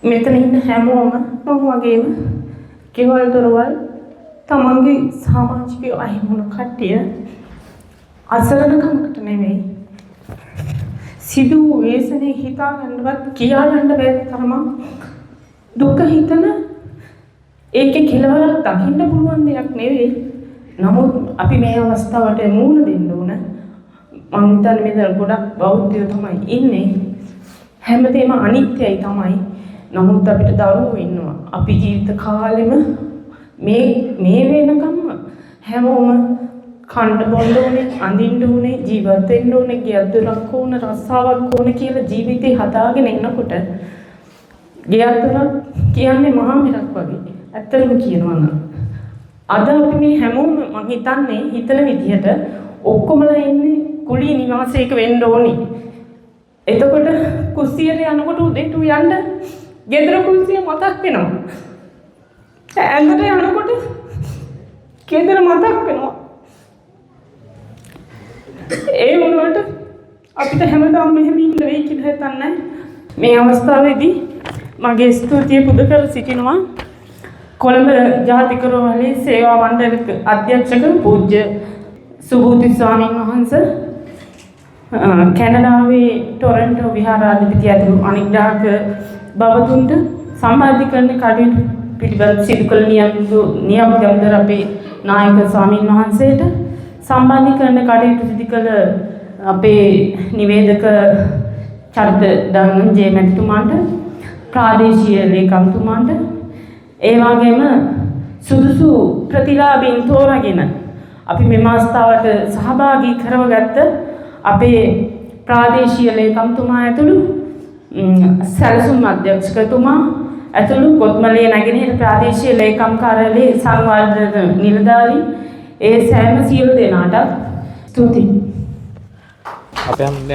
මෙතන ඉන්න හැමෝම මම වගේම කෙවල් දොරවල් තමන්ගේ සමාජික අහිමුණු කට්ටිය අසරණකමකට නෙවෙයි සිදු වේසනේ හිතා ගන්නවත් කියා ගන්න බැරි තරම දුක හිතන ඒකේ කෙලවරක් දකින්න පුළුවන් දෙයක් නෙවෙයි. නමුත් අපි මේ අවස්ථාවට මූණ දෙන්න ඕන. මම හිතන්නේ මෙතන ගොඩක් බෞද්ධයෝ තමයි ඉන්නේ. හැමදේම අනිත්‍යයි තමයි. නමුත් අපිට දරුවෝ ඉන්නවා. අපි ජීවිත කාලෙම මේ වෙනකම්ම හැමෝම කන්න බොන්න ඕනේ, අඳින්න ඕනේ, ජීවත් වෙන්න ඕනේ, ගෙයක් දොරක් ඕන, රස්සාවක් ඕන කියලා ජීවිතේ හදාගෙන ඉන්නකොට ගෙයක් දොරක් කියන්නේ මහා මිරක් වගේ. ඇත්තටම කියනවා නම් අද අපි මේ හැමෝම මම හිතන්නේ හිතන විදිහට ඔක්කොමලා ඉන්නේ කුලී නිවාසයක වෙන්න ඕනි. එතකොට කුස්සියට යනකොට උදේට යන්න ගෙදර කුස්සිය මතක් වෙනවා. ඇඳට යනකොට ගෙදර මතක් වෙනවා. ඒ වුණාට අපිට හැමදාම මෙහෙම ඉන්න වෙයි කියලා හිතන්නේ. මේ අවස්ථාවේදී මගේ ස්තුතිය පුද කර සිටිනවා කොළඹ ජාතික රෝහලේ සේවා මණ්ඩලක අධ්‍යක්ෂක පූජ්‍ය සුබූති ස්වාමීන් වහන්සේ, කැනඩාවේ ටොරන්ටෝ විහාරාධිපති ඇතුළු අනෙක් ග්‍රාහක බවතුන්ට සම්බන්ධීකරණ කටයුතු පිළිබඳ සිදු කළ නියමිතවන්තර අපේ නායක ස්වාමීන් වහන්සේට, සම්බන්ධීකරණ කටයුතු සිදු කළ අපේ නිවේදක චරිත ධනංජය මැතිතුමාට, ප්‍රාදේශීය ලේකම්තුමාට, ඒ වගේම සුදුසු ප්‍රතිලාභීන් තෝරාගෙන අපි මෙම අවස්ථාවට සහභාගී කරවගත්ත අපේ ප්‍රාදේශීය ලේකම්තුමා ඇතුළු සැලසුම් අධ්‍යක්ෂකතුමා ඇතුළු කොත්මලේ නැගෙනහිර ප්‍රාදේශීය ලේකම් කාර්යාලයේ සංවර්ධන නිලධාරී ඒ සෑම සියලු දෙනාට ස්තුතියි.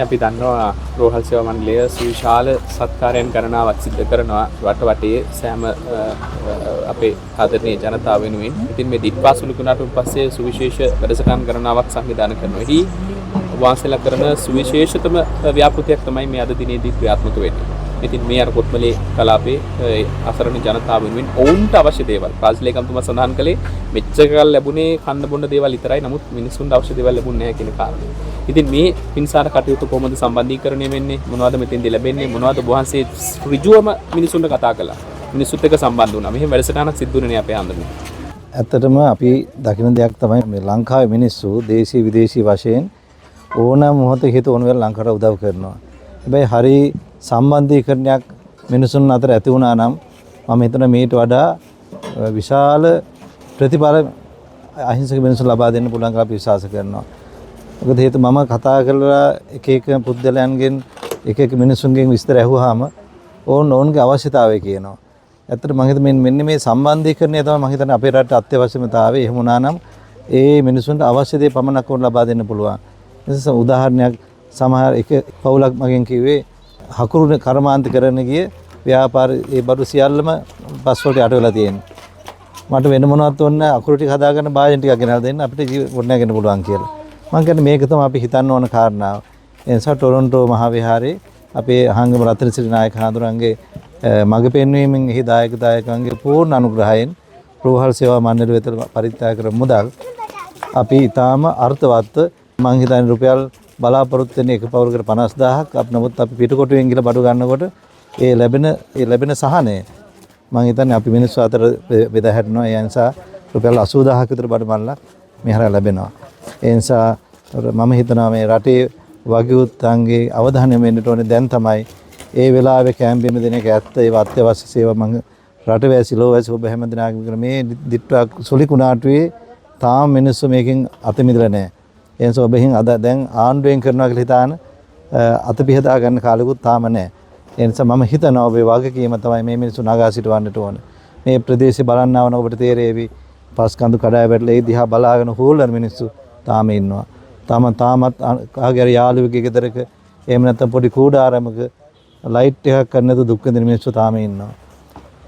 අපි දන්නවා රෝහල් සේවා මණ්ඩලය සුවිශාල සත්කාරයන් ගණනාවක් සිදු කරනවා වටේ සෑම අපේ ආදරණීය ජනතාව වෙනුවෙන්. ඉතින් මේ දිට්පාසුළු කුණාටුන් පස්සේ සුවිශේෂ වැඩසටහන් ගණනාවක් සංවිධානය කරනවා. එහි වාසලා කරන සුවිශේෂතම ව්‍යාපෘතියක් තමයි මේ අද දිනේදී ක්‍රියාත්මක වෙන්නේ. ඉතින් මේ අර කොත්මලේ කලාපේ අසරණ ජනතාව වෙනුවෙන් ඔවුන්ට අවශ්‍ය දේවල් පාසලේකම්තුමා සඳහන් කළේ මෙච්චර ලැබුණේ කන්න බොන්න දේවල් විතරයි. නමුත් මිනිසුන්ට අවශ්‍ය දේවල් ලැබුණේ නැහැ කියන කාරණය. ඉතින් මේ පින්සාර කටයුතු කොහොමද සම්බන්ධීකරණය වෙන්නේ? මොනවද මෙතෙන්දී ලැබෙන්නේ? මොනවද වහන්සේ ඍජුවම මිනිසුන්ට කතා කළා? මිනිසුත් එක්ක සම්බන්ධ වුණා. මෙහෙම වැඩසටහනක් සිද්ධ වුණේ අපේ ආන්දරේ. ඇත්තටම අපි දකින දෙයක් තමයි මේ ලංකාවේ මිනිස්සු දේශීය විදේශී වශයෙන් ඕනෑම මොහොතක හිත ඕන වෙලාව ලංකාවට උදව් කරනවා. හැබැයි හරි සම්බන්ධීකරණයක් මිනිසුන් අතර ඇති වුණා නම් මම හිතන මේට වඩා විශාල ප්‍රතිඵල අහිංසක මිනිසුන් ලබා දෙන්න පුළුවන් කියලා අපි විශ්වාස කරනවා. මොකද හේතු මම කතා කරලා එක එක පුද්ගලයන්ගෙන් එක එක මිනිසුන්ගෙන් විස්තර ඇහුවාම ඔවුන්ගේ අවශ්‍යතාවය කියනවා. ඇත්තට මම හිතන්නේ මෙන්න මේ සම්බන්ධීකරණය තමයි මම හිතන්නේ අපේ රටේ අත්‍යවශ්‍යමතාවය. එහෙම වුණා නම් ඒ මිනිසුන්ට අවශ්‍ය දේ පමණක් උන් ලබා දෙන්න පුළුවන්. නිසා උදාහරණයක් සමහර එක පවුලක් මගෙන් කිව්වේ හකුරු කර්මාන්ත කරන ගිය ව්‍යාපාරී ඒ බඩු සියල්ලම බස් වලට යට වෙලා තියෙනවා. මට වෙන මොනවත් ඕනේ අකුරු ටික හදාගන්න භාජන ටිකක් ගෙනල්ලා දෙන්න අපිට ගොඩ නැගෙන්න පුළුවන් කියලා. මම කියන්නේ මේක තමයි අපි හිතන්න ඕන කාරණාව. ඒ නිසා ටොරොන්ටෝ මහා විහාරයේ අපේ අහංගම රත්නසිරි නායක හඳුරන්ගේ මඟ පෙන්වීමෙන් එහි දායකයන්ගේ පූර්ණ අනුග්‍රහයෙන් රෝහල් සේවා මණ්ඩල වෙත පරිත්‍යාග කර මුදල් අපි ඊටාම අර්ථවත් මම හිතන්නේ රුපියල් බලාපොරොත්තු වෙන එක පවුලකට 50000ක් අපි නමුත් අපි පිටකොටුවෙන් ගිහලා බඩු ගන්නකොට ඒ ලැබෙන සහනය මම හිතන්නේ අපි මිනිස්සු අතර බෙදා හැරෙනවා. ඒ නිසා රුපියල් 80000ක් විතර බඩු මල්ලක් මෙහර ලැබෙනවා. ඒ නිසා මම හිතනවා මේ රටේ වගකීම්ගේ අවධානය වෙන්නට ඕනේ දැන් තමයි ඒ වෙලාවේ කැම්පේම දෙන එක ඇත්ත. ඒ අත්‍යවශ්‍ය සේවා මම රටවැසි ලෝවැසි ඔබ හැම දිනකම මේ දිට්ටුවක් සොලි කුණාටුවේ තාම මිනිස්සු මේකෙන් අත මිදලා නැහැ. ඒ නිසා ඔබෙන් අද දැන් ආණ්ඩුවෙන් කරනවා කියලා හිතාන අත පිහදා ගන්න කාලෙකුත් තාම නැහැ. ඒ නිසා මම හිතනවා ඔබේ වගකීම තමයි මේ මිනිස්සු නගා සිටවන්නට ඕන. මේ ප්‍රදේශේ බලන්නවන ඔබට තේරෙවි පස්කන්දු කඩාය වැටලා ඒ දිහා බලාගෙන හූල්ලන මිනිස්සු තාම ඉන්නවා. තාමත් කාගේ හරි යාළුවෙකුගේ ගෙදරක එහෙම නැත්නම් පොඩි කූඩාරමක ලයිට් එකක් ගන්න නැතුව දුක් විඳින මිනිස්සු තාම ඉන්නවා.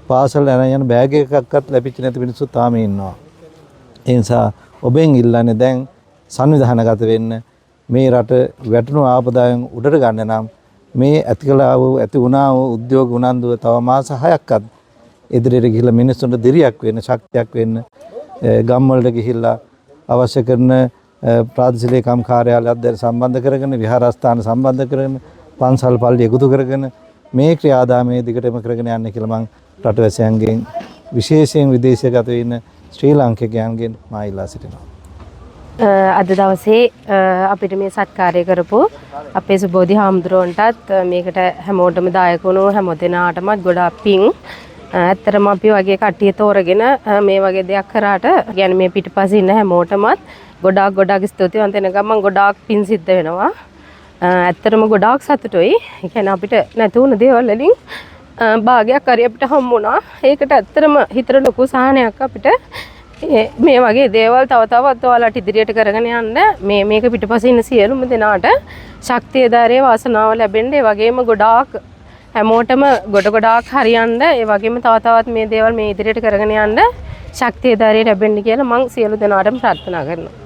පාසල් යන බෑග් එකක්වත් ලැබිච්ච නැති මිනිස්සු තාම ඉන්නවා. ඒ නිසා ඔබෙන් ඉල්ලන්නේ දැන් සංවිධානගත වෙන්න මේ රට වැටුණු ආපදායෙන් උඩට ගන්න නම් මේ ඇති කළා වූ ඇති වුණා වූ උද්‍යෝග උනන්දුව තව මාස 6ක්වත් ඉදිරියට ගිහිල්ලා මිනිස්සුන්ට දිරියක් වෙන්න ශක්තියක් වෙන්න ගම් වලට ගිහිල්ලා අවශ්‍ය කරන ප්‍රාදේශීය කම් කාර්යාලයක් සම්බන්ධ කරගෙන විහාරස්ථාන සම්බන්ධ කරගෙන පන්සල් පල්ලි එකතු කරගෙන මේ ක්‍රියාදාමයේ දිගටම කරගෙන යන්න කියලා මම රටවැසියන්ගෙන් විශේෂයෙන් විදේශගත වෙන ශ්‍රී ලාංකිකයන්ගෙන් මා ඉල්ලා සිටිනවා. අද දවසේ අපිට මේ සත්කාරය කරපු අපේ සුබෝධි හාමුදුරුවන්ටත් මේකට හැමෝටම දායක වුණු හැමදෙනාටමත් ගොඩාක් පිං. ඇත්තටම අපි වගේ කට්ටිය තෝරගෙන මේ වගේ දෙයක් කරාට يعني මේ පිටිපස්සේ ඉන්න හැමෝටමත් ගොඩාක් ස්තුතිවන්ත වෙන ගමන් ගොඩාක් පිං සිද්ධ වෙනවා. ඇත්තටම ගොඩාක් සතුටුයි. ඒ කියන්නේ අපිට නැති වුණ දේවල් වලින් භාගයක් හරි අපිට හම්බුණා. ඒකට ඇත්තටම හිතට ලොකු සහනයක් අපිට මේ වගේ දේවල් තව තවත් ඔයාලට ඉදිරියට කරගෙන යන්න මේක පිටිපස්සේ ඉන්න සියලුම දෙනාට ශක්තිය ධෛර්යය වාසනාව ලැබෙන්න ඒ වගේම ගොඩාක් හැමෝටම ගොඩක් හරියන්න ඒ වගේම තව තවත් මේ දේවල් මේ ඉදිරියට කරගෙන යන්න ශක්තිය ධෛර්යය ලැබෙන්න කියලා මම සියලු දෙනාටම ප්‍රාර්ථනා කරනවා.